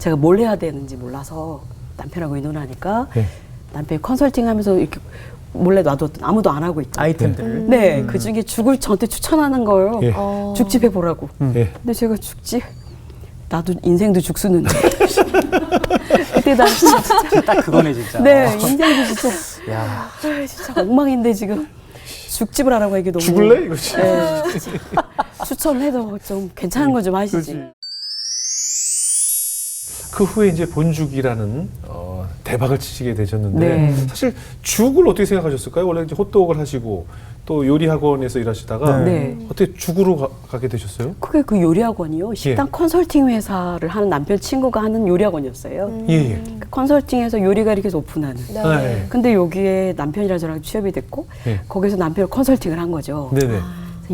제가 뭘 해야 되는지 몰라서 남편하고 의논하니까 예. 남편이 컨설팅하면서 이렇게 몰래 놔뒀던 아무도 안 하고 있죠. 아이템들을. 네, 그 중에 죽을 저한테 추천하는 거예요. 예. 죽집 해보라고. 예. 근데 제가 죽집 나도 인생도 죽수는데 그때 당시 딱 그거네 진짜. 네, 인생도 진짜 야. 진짜 엉망인데 지금 죽집을 하라고 이게 너무 죽을래 이거지. 네, 추천해도 좀 괜찮은 거 좀 하시지. 그렇지. 그 후에 이제 본죽이라는 대박을 치시게 되셨는데 네. 사실 죽을 어떻게 생각하셨을까요? 원래 이제 헛독을 하시고 또 요리 학원에서 일하시다가 네. 어떻게 죽으로 가게 되셨어요? 그게 그 요리 학원이요. 식당 컨설팅 회사를 하는 남편 친구가 하는 요리 학원이었어요. 예. 그 컨설팅에서 요리 가리켜서 오픈하는. 네. 근데 여기에 남편이랑 저랑 취업이 됐고 예. 거기서 남편이 컨설팅을 한 거죠. 네네.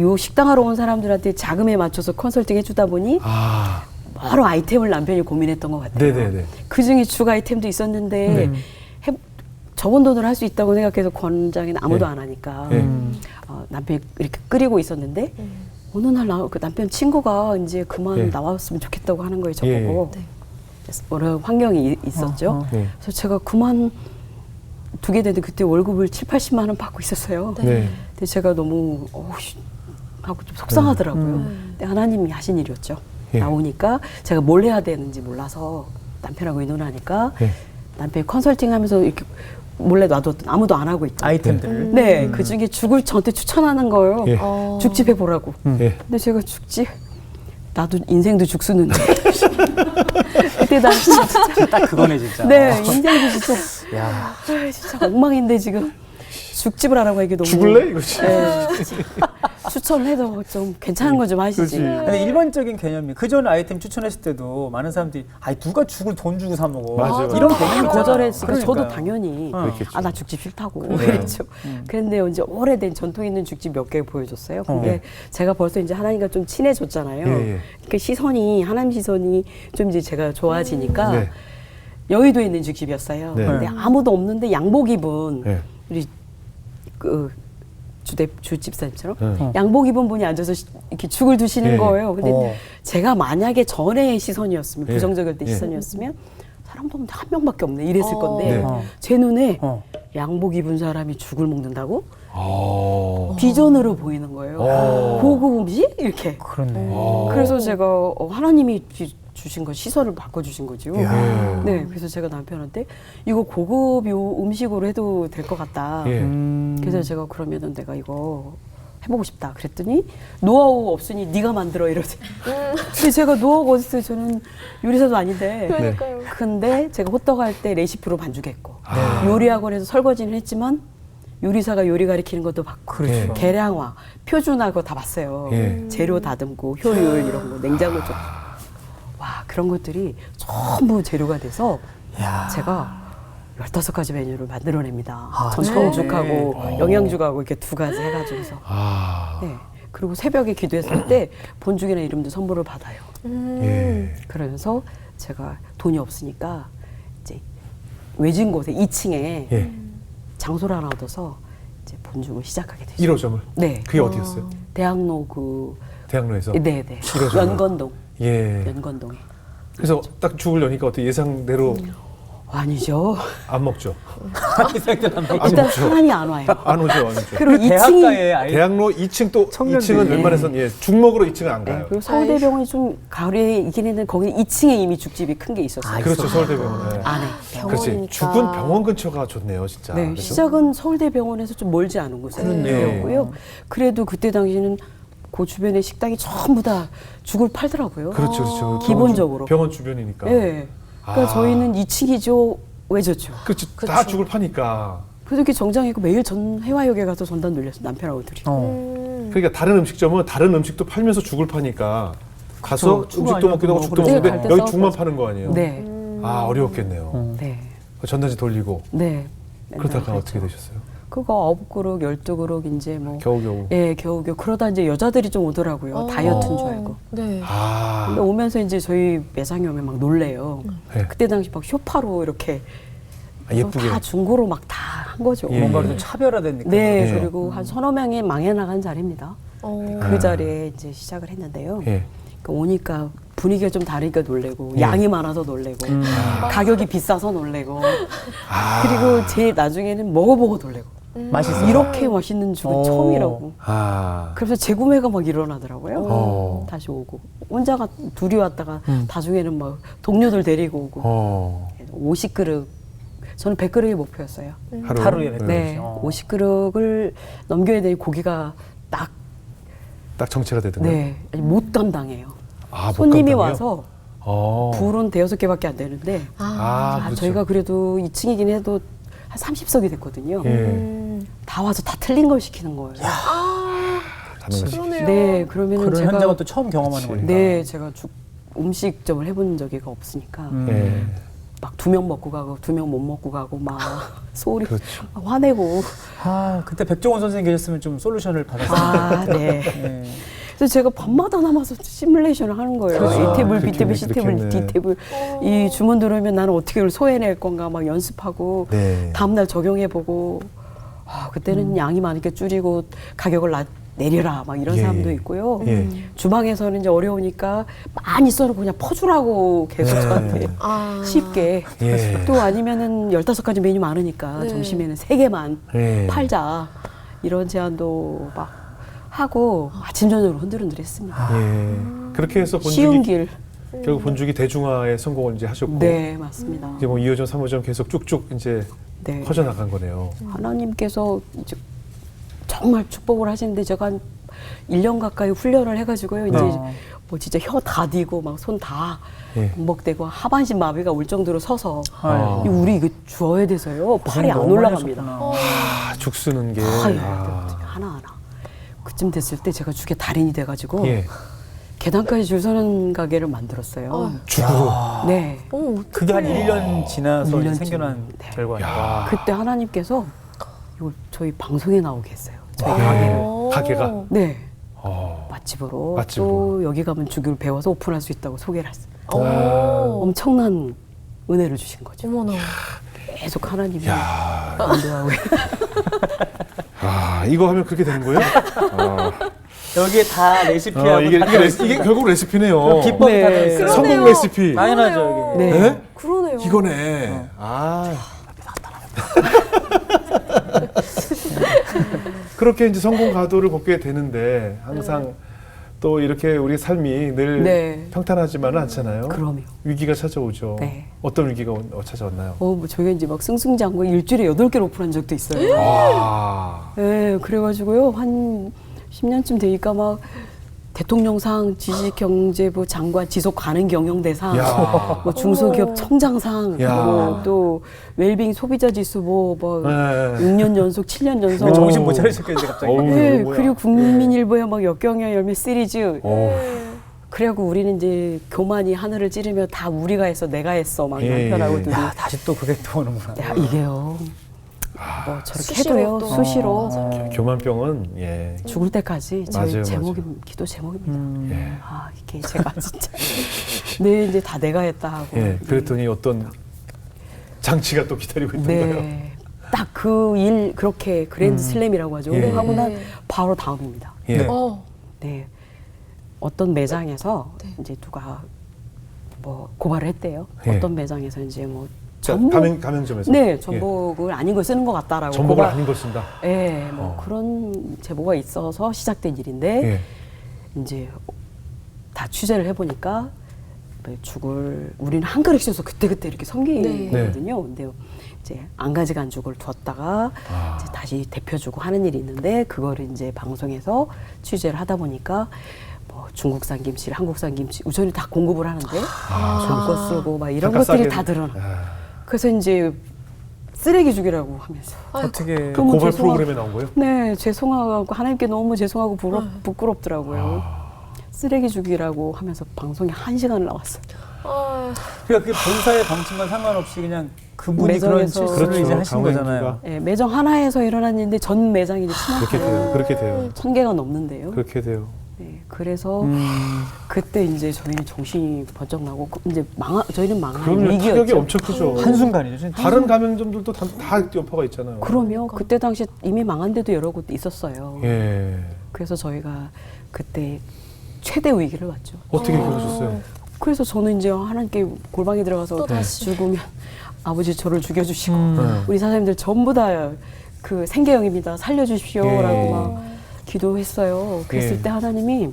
요 식당하러 온 사람들한테 자금에 맞춰서 컨설팅 해주다 보니 아. 여러 아이템을 남편이 고민했던 것 같아요. 네네네. 그 중에 죽 아이템도 있었는데 적은 돈을 할 수 있다고 생각해서 권장에는 아무도 네. 안 하니까 네. 남편이 이렇게 끓이고 있었는데 어느 날 그 남편 친구가 이제 그만 네. 나왔으면 좋겠다고 하는 거예요. 저보고. 예. 여러 환경이 있었죠. 네. 그래서 제가 그만 두게 됐는데 그때 월급을 7, 80만 원 받고 있었어요. 네. 근데 제가 너무 하고 좀 속상하더라고요. 근데 하나님이 하신 일이었죠. 예. 나오니까 제가 뭘 해야 되는지 몰라서 남편하고 의논하니까 예. 남편이 컨설팅하면서 이렇게 몰래 놔뒀던 아무도 안 하고 있죠. 아이템들을. 네, 그 중에 죽을 저한테 추천하는 거예요. 예. 죽집 해보라고. 예. 근데 제가 죽집 나도 인생도 죽수는데 그때 당시 딱 그거네 진짜. 네, 인생도 진짜 야. 진짜 엉망인데 지금 죽집을 하라고 이게 너무 죽을래 이거지. 네, 추천해도 좀 괜찮은 거 좀 하시지. 그렇지. 근데 일반적인 개념이 그전 아이템 추천했을 때도 많은 사람들이 누가 죽을 돈 주고 사 먹어. 맞아요. 이런 개념이 거절했으니까 저도 당연히 그렇겠죠. 나 죽집 싫다고 네. 그랬죠. 그런데 이제 오래된 전통 있는 죽집 몇 개 보여줬어요. 근데 네. 제가 벌써 이제 하나님과 좀 친해졌잖아요. 예. 그 시선이 하나님 시선이 좀 이제 제가 좋아지니까 네. 여의도에 있는 죽집이었어요. 네. 근데 아무도 없는데 양복 입은 네. 우리 그 주집사님처럼 네. 양복 입은 분이 앉아서 이렇게 죽을 드시는 예. 거예요. 근데 제가 만약에 전의 시선이었으면 예. 부정적일 때 예. 시선이었으면 사람 보면 한 명밖에 없네 이랬을 건데 네. 제 눈에 어. 양복 입은 사람이 죽을 먹는다고 아. 비전으로 보이는 거예요. 고급 음식 이렇게. 그렇네. 그래서 제가 하나님이 주신 거 시선을 바꿔주신 거죠. 예. 네, 그래서 제가 남편한테 이거 고급 음식으로 해도 될 것 같다. 예. 그래서 제가 그러면은 내가 이거 해보고 싶다. 그랬더니 노하우 없으니 네가 만들어 이러지. 근데 제가 노하우가 어딨어요? 저는 요리사도 아닌데. 그러니까요. 근데 제가 호떡 할 때 레시피로 반죽했고 아. 요리학원에서 설거지는 했지만 요리사가 요리 가리키는 것도 봤고 그렇죠. 계량화, 표준화 그거 다 봤어요. 예. 재료 다듬고 효율 이런 거 냉장고 좀. 와 그런 것들이 전부 재료가 돼서 야. 제가 15가지 메뉴를 만들어냅니다. 아, 전통죽하고 네. 영양죽하고 이렇게 2가지 해가지고서. 아. 네. 그리고 새벽에 기도했을 때 본죽이나 이름도 선물을 받아요. 예. 그러면서 제가 돈이 없으니까 이제 외진 곳에 2층에 예. 장소를 하나 얻어서 이제 본죽을 시작하게 되죠. 1호점을. 네. 그게 어디였어요? 대학로 그 대학로에서. 네네 일호점을. 연건동 예. 연건동에. 그래서 딱 죽을 여니까 어떻게 예상대로 아니죠. 안 먹죠. 일단 먹죠. 사람이 안 와요. 안 오죠, 안 오죠. 그리고 2층이 대학가에 아이 대학로 2층 또 청년들이. 2층은 웬만해서는 죽 먹으러 2층은 안 네, 가요. 그리고 서울대병원이 좀 가을에 있긴 했는데 거기 2층에 이미 죽집이 큰 게 있었어요. 그렇죠, 있었구나. 서울대병원. 네. 안에. 그렇지. 병원이니까. 죽은 병원 근처가 좋네요, 진짜. 네, 그렇죠? 시작은 서울대병원에서 좀 멀지 않은 곳이었고요. 그래도 그때 당시에는 그 주변의 식당이 전부 다 죽을 팔더라고요. 그렇죠, 그렇죠. 기본적으로. 병원 주변이니까. 네. 그러니까 아. 저희는 2층이죠. 왜 졌죠? 그렇죠. 다 죽을 파니까. 그래도 이렇게 정장이고 매일 해화역에 가서 전단 돌렸어요. 남편하고 둘이. 그러니까 다른 음식점은 다른 음식도 팔면서 죽을 파니까 가서 그쵸. 음식도 아니야, 먹기도 하고 그거. 죽도 네, 먹는데 갈때 여기 싸웠거든요. 죽만 파는 거 아니에요? 네. 아, 어려웠겠네요. 네. 전단지 돌리고. 네. 그러다가 맨날 어떻게 그랬죠. 되셨어요? 그거 9그릇, 12그릇 이제 뭐. 겨우겨우. 예, 겨우겨우. 그러다 이제 여자들이 좀 오더라고요. 다이어트인 줄 알고. 네. 아. 근데 오면서 이제 저희 매장에 오면 막 놀래요. 네. 그때 당시 막 쇼파로 이렇게 예쁘게. 다 중고로 막 다 한 거죠. 예. 뭔가 좀 차별화된 느낌. 네, 예. 그리고 한 서너 명이 망해 나간 자리입니다. 그 자리에 이제 시작을 했는데요. 예. 오니까 분위기가 좀 다르니까 놀래고 예. 양이 많아서 놀래고 가격이 비싸서 놀래고 그리고 제일 나중에는 먹어보고 놀래고 맛있어요. 이렇게 맛있는 죽은 처음이라고. 아. 그래서 재구매가 막 일어나더라고요. 어. 다시 오고 혼자가 둘이 왔다가 나중에는 막 동료들 데리고 오고 어. 50그릇 저는 100그릇이 목표였어요. 하루에 100 네, 50그릇을 넘겨야 되니 고기가 딱 딱 정체가 되던가요? 네, 못 감당해요. 아, 못 손님이 감당해요? 와서 어. 불은 5개밖에 안 되는데 아, 그렇죠. 저희가 그래도 2층이긴 해도 한 30석이 됐거든요. 예. 다 와서 다 틀린 걸 시키는 거예요. 그러네요. 네, 그러면은 그런 제가 현장은 또 처음 경험하는 그치. 거니까. 네, 제가 음식점을 해본 적이 없으니까 예. 막 2명 먹고 가고 2명 못 먹고 가고 막 소리 그렇죠. 막 화내고 아, 그때 백종원 선생님 계셨으면 좀 솔루션을 받았을 아, 네. 텐데. 네. 그래서 제가 밤마다 남아서 시뮬레이션을 하는 거예요. 그렇죠. A 테이블, 그렇겠네, B 테이블, C 테이블, 그렇겠네. D 테이블. 이 주문 들어오면 나는 어떻게 이걸 소해낼 건가 막 연습하고 네. 다음날 적용해보고 그때는 양이 많으니까 줄이고 가격을 내려라 막 이런 예. 사람도 있고요. 예. 주방에서는 이제 어려우니까 많이 썰어고 그냥 퍼주라고 계속 네. 저한테 쉽게 예. 또 아니면은 15가지 메뉴 많으니까 네. 점심에는 3개만 예. 팔자 이런 제안도 막 하고 아침 저녁으로 흔들흔들했습니다. 예. 그렇게 해서 쉬운 본죽이 길. 결국 본죽이 대중화에 성공을 이제 하셨고 네, 맞습니다. 이제 뭐 2호점, 3호점 계속 쭉쭉 이제 네. 퍼져 나간 거네요. 하나님께서 이제 정말 축복을 하시는데 제가 한 1년 가까이 훈련을 해가지고요. 이제 어. 뭐 진짜 혀 다디고 막 손 다 예. 범벅되고 하반신 마비가 올 정도로 서서 아유. 이 우리 이거 주어야 돼서요. 팔이 안 너무 많이 올라갑니다. 하셨구나. 아, 죽 쓰는 게. 다 해야 아. 되거든요. 하나하나. 그쯤 됐을 때 제가 죽의 달인이 돼가지고 예. 계단까지 줄 서는 가게를 만들었어요. 죽으로. 네. 그게 한 1년 지나서 1년 이제 쯤. 생겨난 네. 결과니까. 그때 하나님께서 이거 저희 방송에 나오게 했어요. 저희 예. 가게를. 가게가. 네. 어. 맛집으로. 맛집으로. 또 여기 가면 죽을 배워서 오픈할 수 있다고 소개를 했어요. 오. 엄청난 은혜를 주신 거죠. 어머나. 계속 하나님이 야. 인도하고 아, 이거 하면 그렇게 되는 거예요? 여기에 다 레시피하고 이게, 다 이게 결국 레시피네요. 기법이 네. 다 들어있어요. 그러네요. 성공 레시피. 당연하죠, 이게. 네. 네? 그러네요. 이거네. 아. 그렇게 이제 성공 가도를 걷게 되는데 항상 또 이렇게 우리 삶이 늘 네. 평탄하지만은 않잖아요. 그럼요. 위기가 찾아오죠. 네. 어떤 위기가 찾아왔나요? 뭐 저희가 이제 막 승승장구 일주일에 8개를 오픈한 적도 있어요. 아. 네, 그래가지고요. 한 10년쯤 되니까 막 대통령상, 지식경제부 장관 지속 가능 경영대상, 야. 뭐 중소기업 청장상, 야. 뭐또 웰빙 소비자 지수 뭐 네. 6년 연속, 7년 연속. 정신 못 차리셨겠는데 갑자기. 어우, 네, 이거 뭐야. 그리고 국민일보에 막 역경의 열매 시리즈. 어. 그래갖고 우리는 이제 교만이 하늘을 찌르며 다 우리가 했어, 내가 했어, 막 예, 남편하고 예. 둘이. 야, 다시 또 그게 또 오는구나. 야, 이게요. 뭐 저렇게 수시로 해도요, 또. 수시로 교만병은 예. 죽을 때까지 맞아요, 제 제목이 맞아요. 기도 제목입니다. 예. 아, 이게 제가 진짜 네, 이제 다 내가 했다 하고. 예. 그랬더니 어떤 장치가 또 기다리고 있던가요? 네. 딱 그 일 그렇게 그랜드 슬램이라고 하죠. 예. 하고 난 네. 바로 다음입니다. 예. 네. 어떤 매장에서 네. 이제 누가 뭐 고발을 했대요. 예. 어떤 매장에서 이제 뭐 자, 전복 가맹점에서. 네, 전복을 아닌 걸 쓰는 것 같다라고. 예. 전복을 고발- 아닌 걸 쓴다. 예, 뭐 그런 제보가 있어서 시작된 일인데 예. 이제 다 취재를 해보니까 죽을 우리는 한 그릇씩 해서 그때그때 이렇게 섬기거든요. 근데 이제 안 가져간 죽을 뒀다가 아. 이제 다시 데펴주고 하는 일이 있는데 그거를 이제 방송에서 취재를 하다 보니까 뭐 중국산 김치, 한국산 김치 우선이 다 공급을 하는데 정거 쓰고 막 이런 잠깐 것들이 싸게- 다 드러나. 아. 그래서 이제 쓰레기 죽이라고 하면서. 어떻게 그럼 고발 죄송하- 프로그램에 나온 거예요? 네, 죄송하고 하나님께 너무 죄송하고 부끄럽더라고요. 아. 쓰레기 주기라고 하면서 방송에 1시간을 나왔어요. 그러니까 그 본사의 방침과 상관없이 그냥 그분이 그런 매장에서- 실수를 그렇죠. 이제 하신 강호인기가. 거잖아요. 네, 매장 하나에서 일어난 일인데 전 매장이 이제 그렇게 돼요. 그렇게 돼요. 1000개가 넘는데요. 그렇게 돼요. 네, 그래서 음. 그때 이제 저희는 정신이 번쩍 나고 이제 저희는 망할 그러면 타격이 위기였죠. 엄청 크죠. 한순간이죠. 진짜. 다른 가맹점들도 다 여파가 있잖아요. 그러면 그때 당시 이미 망한 데도 여러 곳 있었어요. 예. 그래서 저희가 그때 최대 위기를 봤죠. 어떻게 그러셨어요? 그래서 저는 이제 하나님께 골방에 들어가서 또 다시. 죽으면 아버지 저를 죽여주시고 음. 우리 사장님들 전부 다 그 생계형입니다. 살려주십시오라고 예. 막 기도했어요. 그랬을 예. 때 하나님이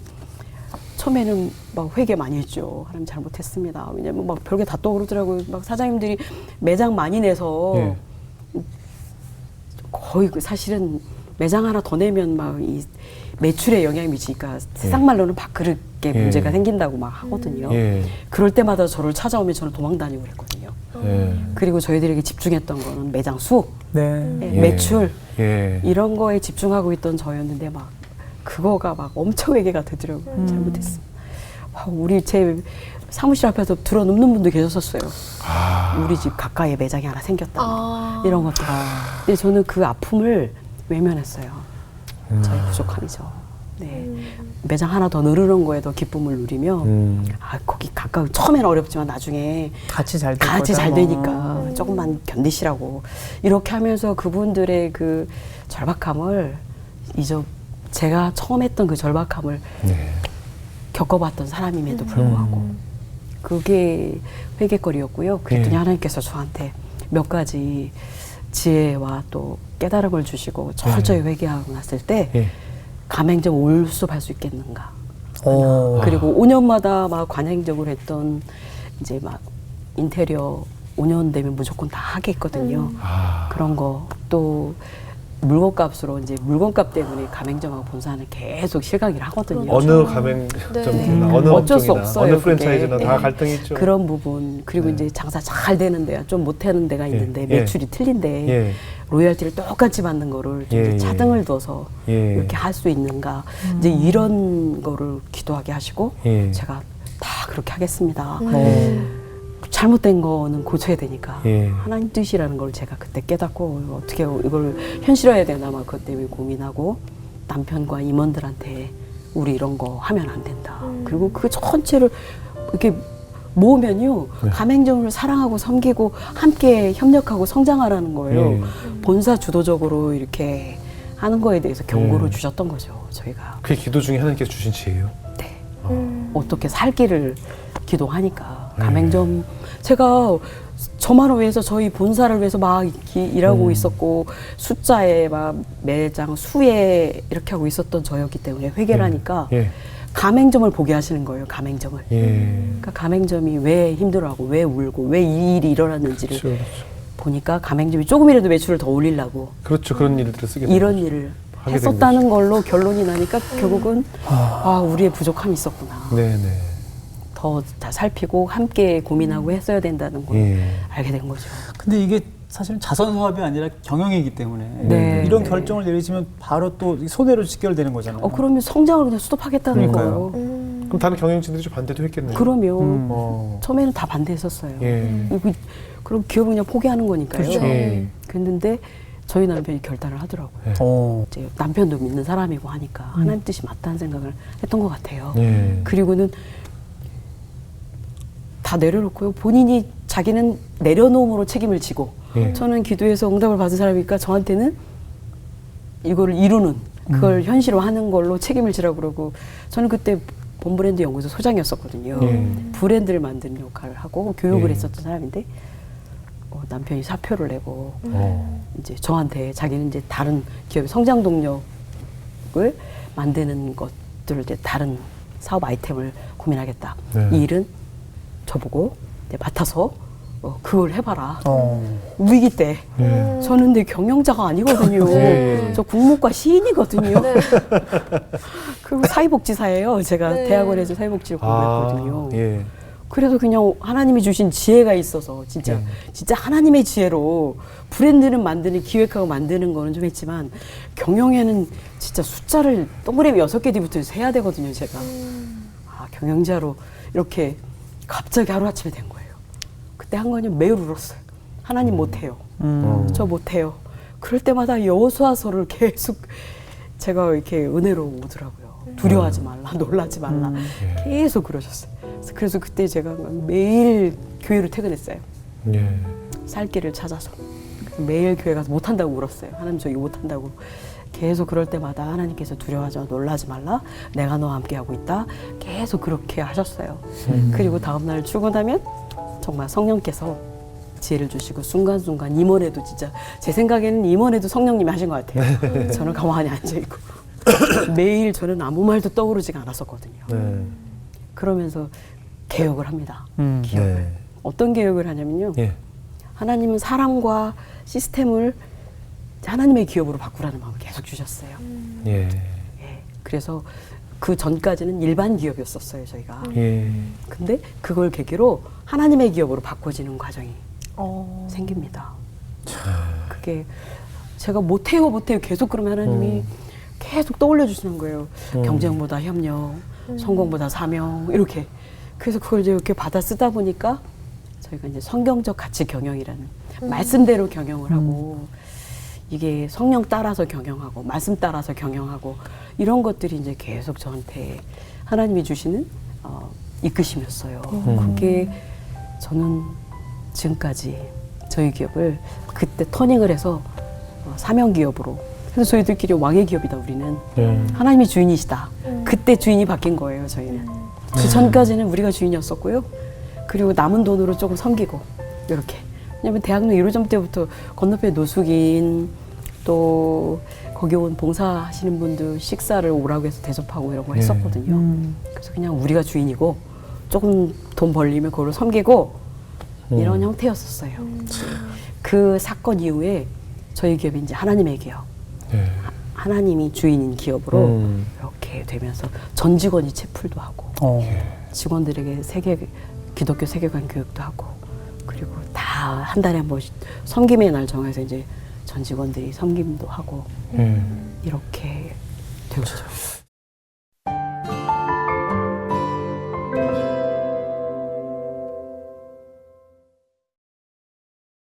처음에는 막 회개 많이 했죠. 하나님 잘못했습니다. 왜냐면 막 별게 다 떠오르더라고요. 막 사장님들이 매장 많이 내서 예. 거의 그 사실은 매장 하나 더 내면 막 이 매출에 영향이 미치니까 세상 말로는 밥그릇에 예. 문제가 생긴다고 막 하거든요. 예. 그럴 때마다 저를 찾아오면 저는 도망다니고 그랬거든요. 예. 그리고 저희들에게 집중했던 거는 매장 수, 네. 예, 예. 매출 예. 이런 거에 집중하고 있던 저였는데 막 그거가 막 엄청 회개가 되더라고요. 잘못했습니다. 와, 우리 제 사무실 앞에서 들어눕는 분도 계셨었어요. 우리 집 가까이에 매장이 하나 생겼다. 이런 것들. 근데 저는 그 아픔을 외면했어요. 저의 부족함이죠. 네. 매장 하나 더 늘어놓은 거에 더 기쁨을 누리며 아, 거기 가까이 처음에는 어렵지만 나중에 같이 잘 될 같이 거다, 잘 뭐. 되니까 조금만 견디시라고 이렇게 하면서 그분들의 그 절박함을 제가 처음 했던 그 절박함을 네. 겪어봤던 사람임에도 불구하고 그게 회개거리였고요. 그랬더니 예. 하나님께서 저한테 몇 가지 지혜와 또 깨달음을 주시고 철저히 회개하고 났을 때 예. 가맹점 올수할 수 있겠는가. 오. 그리고 5년마다 막 관행적으로 했던 이제 막 인테리어 5년 되면 무조건 다 하겠거든요. 그런 거 또 물건값으로 이제 물건값 때문에 가맹점하고 본사는 계속 실강을 하거든요. 어느 가맹점이나 네. 어느 어쩔 수 업종이나 없어요, 어느 그게. 프랜차이즈나 다 네. 갈등이 있죠. 그런 부분 그리고 네. 이제 장사 잘 되는 데가 좀 못하는 데가 있는데 예. 매출이 틀린데 예. 로열티를 똑같이 받는 거를 좀 예, 이제 예. 차등을 둬서 예. 이렇게 할 수 있는가 이제 이런 거를 기도하게 하시고 예. 제가 다 그렇게 하겠습니다. 오. 잘못된 거는 고쳐야 되니까 예. 하나님 뜻이라는 걸 제가 그때 깨닫고 어떻게 이걸 현실화해야 되나 막 그것 때문에 고민하고 남편과 임원들한테 우리 이런 거 하면 안 된다. 그리고 그 전체를 이렇게 모으면요 네. 가맹점을 사랑하고 섬기고 함께 협력하고 성장하라는 거예요. 예. 본사 주도적으로 이렇게 하는 거에 대해서 경고를 예. 주셨던 거죠. 저희가 그게 기도 중에 하나님께서 주신 지혜예요. 네. 어떻게 살 길을 기도하니까 가맹점 제가 저만을 위해서 저희 본사를 위해서 막 일하고 있었고 숫자에 막 매장 수에 이렇게 하고 있었던 저였기 때문에 회개를 하니까 예. 가맹점을 보게 하시는 거예요. 가맹점을. 예. 그러니까 가맹점이 왜 힘들어하고 왜 울고 왜 이 일이 일어났는지를 그렇죠. 그렇죠. 보니까 가맹점이 조금이라도 매출을 더 올리려고 그렇죠. 그런 일들을 쓰게 되는 이런 거죠. 일을 하게 된 했었다는 걸로 결론이 나니까 결국은 아 우리의 부족함이 있었구나. 네네. 더 다 살피고 함께 고민하고 했어야 된다는 걸 예. 알게 된 거죠. 근데 이게 사실은 자선 사업이 아니라 경영이기 때문에 네. 이런 네. 결정을 내리시면 바로 또 손해로 직결되는 거잖아요. 그러면 성장을 그냥 스톱하겠다는 그러니까요. 거예요. 그럼 다른 경영진들이 좀 반대도 했겠네요. 그러면 어. 처음에는 다 반대했었어요. 예. 그럼 기업은 그냥 포기하는 거니까요. 그렇죠. 예. 그랬는데 저희 남편이 결단을 하더라고요. 예. 오. 이제 남편도 믿는 사람이고 하니까 하나님 뜻이 맞다는 생각을 했던 것 같아요. 예. 그리고는 다 내려놓고요. 본인이 자기는 내려놓음으로 책임을 지고 예. 저는 기도해서 응답을 받은 사람이니까 저한테는 이거를 이루는 그걸 현실화하는 걸로 책임을 지라고 그러고 저는 그때 본브랜드 연구소 소장이었었거든요. 예. 브랜드를 만드는 역할을 하고 교육을 예. 했었던 사람인데 남편이 사표를 내고 어. 이제 저한테 자기는 이제 다른 기업의 성장 동력을 만드는 것들을 이제 다른 사업 아이템을 고민하겠다. 네. 이 일은 저보고 이제 맡아서 그걸 해봐라. 위기 때. 예. 저는 근데 경영자가 아니거든요. 예. 저 국문과 시인이거든요. 네. 그리고 사회복지사예요. 제가 네. 대학원에서 사회복지를 공부했거든요. 예. 그래서 그냥 하나님이 주신 지혜가 있어서 진짜 하나님의 지혜로 브랜드는 만드는 기획하고 만드는 거는 좀 했지만 경영에는 진짜 숫자를 동그라미 6개 뒤부터 세야 되거든요. 제가 경영자로 이렇게 갑자기 하루아침에 된 거예요. 그때 한 거는 매우 울었어요. 하나님 못해요. 저 못해요. 그럴 때마다 여호수아서를 계속 제가 이렇게 은혜로 오더라고요. 두려워하지 말라, 놀라지 말라. 계속 그러셨어요. 그래서 그때 제가 매일 교회로 퇴근했어요. 예. 살 길을 찾아서. 매일 교회 가서 못한다고 울었어요. 하나님 저 이거 못한다고. 계속 그럴 때마다 하나님께서 두려워하지 마, 놀라지 말라. 내가 너와 함께하고 있다. 계속 그렇게 하셨어요. 그리고 다음날 출근하면 정말 성령께서 지혜를 주시고 순간순간 임원에도 진짜 제 생각에는 임원에도 성령님이 하신 것 같아요. 저는 가만히 앉아있고 매일 저는 아무 말도 떠오르지가 않았었거든요. 네. 그러면서 개혁을 합니다. 네. 어떤 개혁을 하냐면요. 예. 하나님은 사람과 시스템을 하나님의 기업으로 바꾸라는 마음을 계속 주셨어요. 예. 예. 그래서 그 전까지는 일반 기업이었었어요, 저희가. 예. 근데 그걸 계기로 하나님의 기업으로 바꿔지는 과정이 생깁니다. 그게 제가 못해요 계속 그러면 하나님이 계속 떠올려 주시는 거예요. 경쟁보다 협력, 성공보다 사명 이렇게. 그래서 그걸 이제 이렇게 받아 쓰다 보니까 저희가 이제 성경적 가치 경영이라는 말씀대로 경영을 하고 이게 성령 따라서 경영하고 말씀 따라서 경영하고 이런 것들이 이제 계속 저한테 하나님이 주시는 이끄심이었어요. 그게 저는 지금까지 저희 기업을 그때 터닝을 해서 사명 기업으로. 그래서 저희들끼리 왕의 기업이다 우리는. 하나님이 주인이시다. 그때 주인이 바뀐 거예요 저희는. 그 전까지는 우리가 주인이었었고요. 그리고 남은 돈으로 조금 섬기고 이렇게. 왜냐면 대학로 1호점 때부터 건너편에 노숙인 또 거기 온 봉사하시는 분들 식사를 오라고 해서 대접하고 이런 거 했었거든요. 그래서 그냥 우리가 주인이고 조금 돈 벌리면 그걸 섬기고 이런 형태였었어요. 그 사건 이후에 저희 기업이 이제 하나님의 기업, 예. 하나님이 주인인 기업으로 이렇게 되면서 전 직원이 채플도 하고 직원들에게 기독교 세계관 교육도 하고 그리고 다 한 달에 한 번씩 섬김의 날 정해서 이제 전 직원들이 섬김도 하고 이렇게 되었죠.